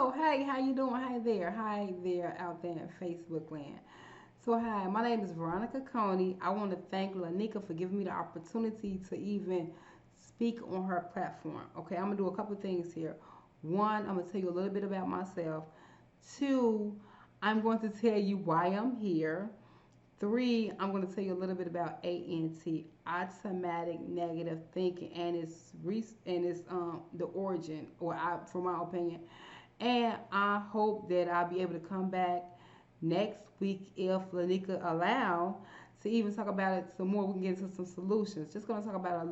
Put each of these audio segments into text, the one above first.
Hello, hey, how you doing? Hi there, out there in Facebook land. So hi, my name is Veronica Coney. I want to thank Lanika for giving me the opportunity to even speak on her platform. Okay, I'm gonna do a couple of things here. One, I'm gonna tell you a little bit about myself. Two, I'm going to tell you why I'm here. Three, I'm going to tell you a little bit about ANT, automatic negative thinking, and its the origin, from my opinion. And I hope that I'll be able to come back next week if Lanika allow to even talk about it some more. We can get into some solutions. Just going to talk about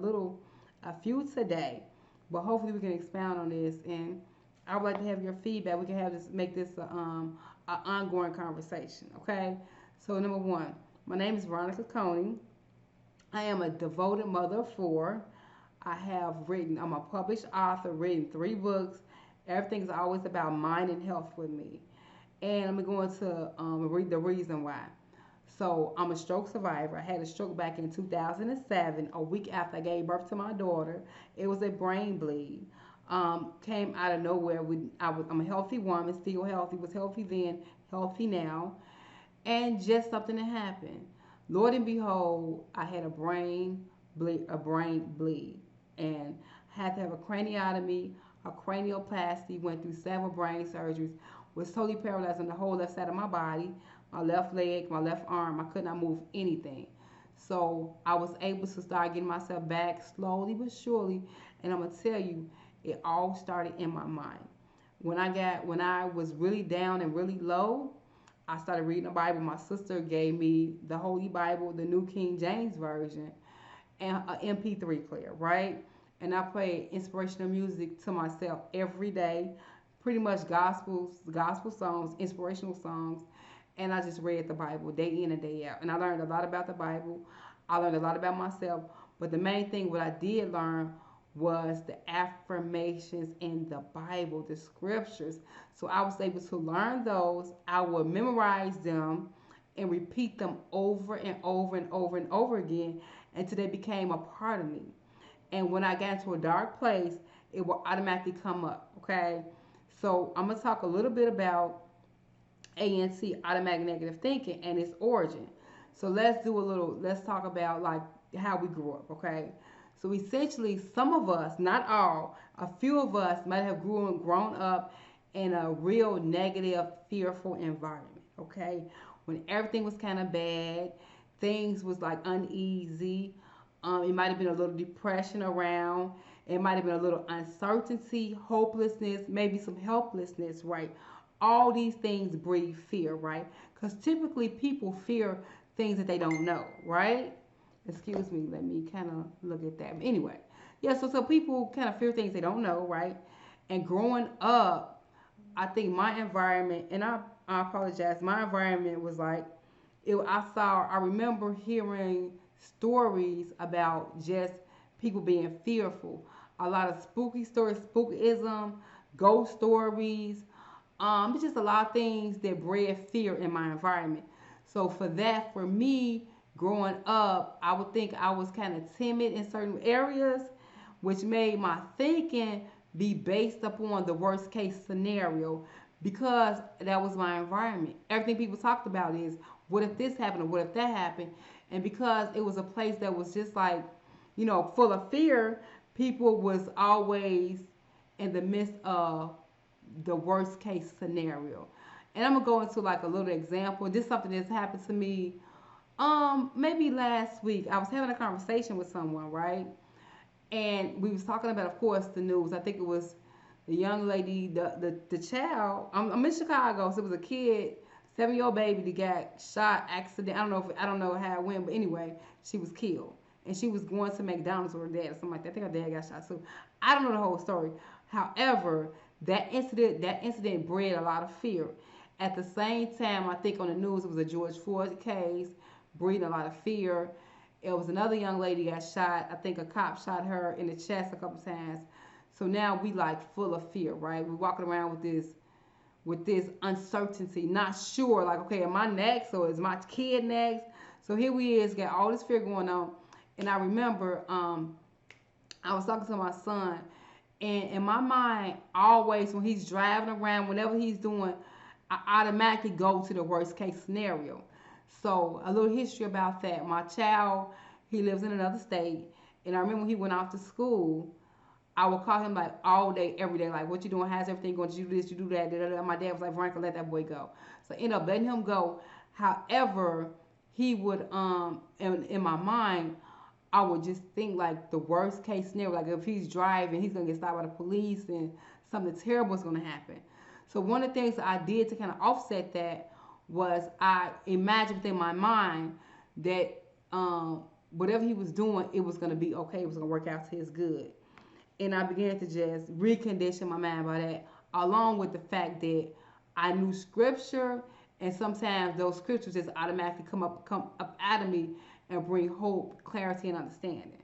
a few today, but hopefully we can expound on this. And I would like to have your feedback. We can have this, make this a ongoing conversation. Okay. So number one, my name is Veronica Coney. I am a devoted mother of four. I'm a published author, written three books. Everything's always about mind and health with me. And I'm going to read the reason why. So I'm a stroke survivor. I had a stroke back in 2007, a week after I gave birth to my daughter. It was a brain bleed. Came out of nowhere. I'm a healthy woman, still healthy. Was healthy then, healthy now, and just something that happened. Lord and behold, I had a brain bleed, and had to have a craniotomy, a cranioplasty. Went through several brain surgeries. Was totally paralyzed on the whole left side of my body, my left leg, my left arm. I could not move anything. So I was able to start getting myself back slowly but surely. And I'm gonna tell you, it all started in my mind. When I was really down and really low, I started reading the Bible. My sister gave me the Holy Bible, the New King James Version, and an MP3 player, right? And I played inspirational music to myself every day, pretty much gospel songs, inspirational songs, and I just read the Bible day in and day out. And I learned a lot about the Bible. I learned a lot about myself. But the main thing what I did learn was the affirmations in the Bible, the scriptures. So I was able to learn those. I would memorize them and repeat them over and over and over and over again until they became a part of me. And when I got into a dark place, it will automatically come up. Okay. So I'm gonna talk a little bit about ANT, automatic negative thinking, and its origin. So let's talk about like how we grew up, okay? So essentially, some of us, not all, a few of us might have grown up in a real negative, fearful environment, okay? When everything was kind of bad, things was like uneasy. It might have been a little depression around. It might have been a little uncertainty, hopelessness, maybe some helplessness, right? All these things breed fear, right? Because typically people fear things that they don't know, right? Excuse me, let me kind of look at that. Anyway, yeah, so people kind of fear things they don't know, right? And growing up, I think my environment, and I apologize, my environment was like, I remember hearing stories about just people being fearful. A lot of spooky stories, spookism, ghost stories, it's just a lot of things that bred fear in my environment. So for that, for me, growing up, I would think I was kind of timid in certain areas, which made my thinking be based upon the worst case scenario because that was my environment. Everything people talked about is what if this happened or what if that happened? And because it was a place that was just like, full of fear, people was always in the midst of the worst case scenario. And I'm gonna go into like a little example. This is something that's happened to me maybe last week. I was having a conversation with someone, right? And we was talking about, of course, the news. I think it was the young lady, the child. I'm in Chicago, so it was a kid, 7-year old baby that got shot accident. I don't know how it went, but anyway, she was killed. And she was going to McDonald's with her dad or something like that. I think her dad got shot too. I don't know the whole story. However, that incident bred a lot of fear. At the same time, I think on the news it was a George Floyd case, breeding a lot of fear. It was another young lady got shot. I think a cop shot her in the chest a couple times. So now we like full of fear, right? We're walking around with this uncertainty, not sure, like, okay, am I next or is my kid next? So here we is, got all this fear going on. And I remember I was talking to my son, And in my mind, always when he's driving around, whenever he's doing, I automatically go to the worst case scenario. So a little history about that. My child, he lives in another state, and I remember when he went off to school, I would call him like all day, every day, like, what you doing? How's everything going? Did you do this? You do that? Da, da, da. My dad was like, Veronica, let that boy go. So I ended up letting him go. However, he would, in my mind, I would just think like the worst case scenario, like if he's driving, he's gonna get stopped by the police and something terrible is gonna happen. So one of the things I did to kind of offset that was I imagined within my mind that whatever he was doing, it was gonna be okay. It was gonna work out to his good. And I began to just recondition my mind by that, along with the fact that I knew scripture, and sometimes those scriptures just automatically come up out of me and bring hope, clarity, and understanding.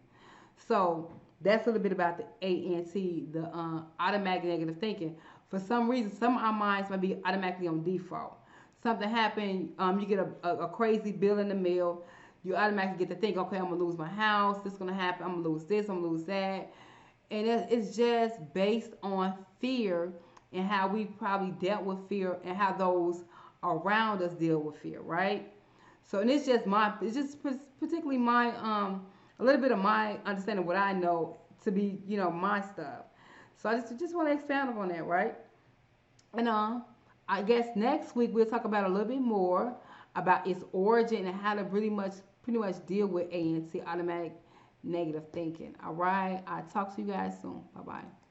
So that's a little bit about the ANT, the automatic negative thinking. For some reason, some of our minds might be automatically on default. Something happened, you get a crazy bill in the mail, you automatically get to think, okay, I'm gonna lose my house, this is gonna happen, I'm gonna lose this, I'm gonna lose that. And it's just based on fear and how we probably dealt with fear and how those around us deal with fear, right? So, and it's just particularly my, a little bit of my understanding of what I know to be, my stuff. So I just want to expand upon that, right? And I guess next week we'll talk about a little bit more about its origin and how to pretty much deal with ANC, automatic negative thinking. All right. I'll talk to you guys soon. Bye bye.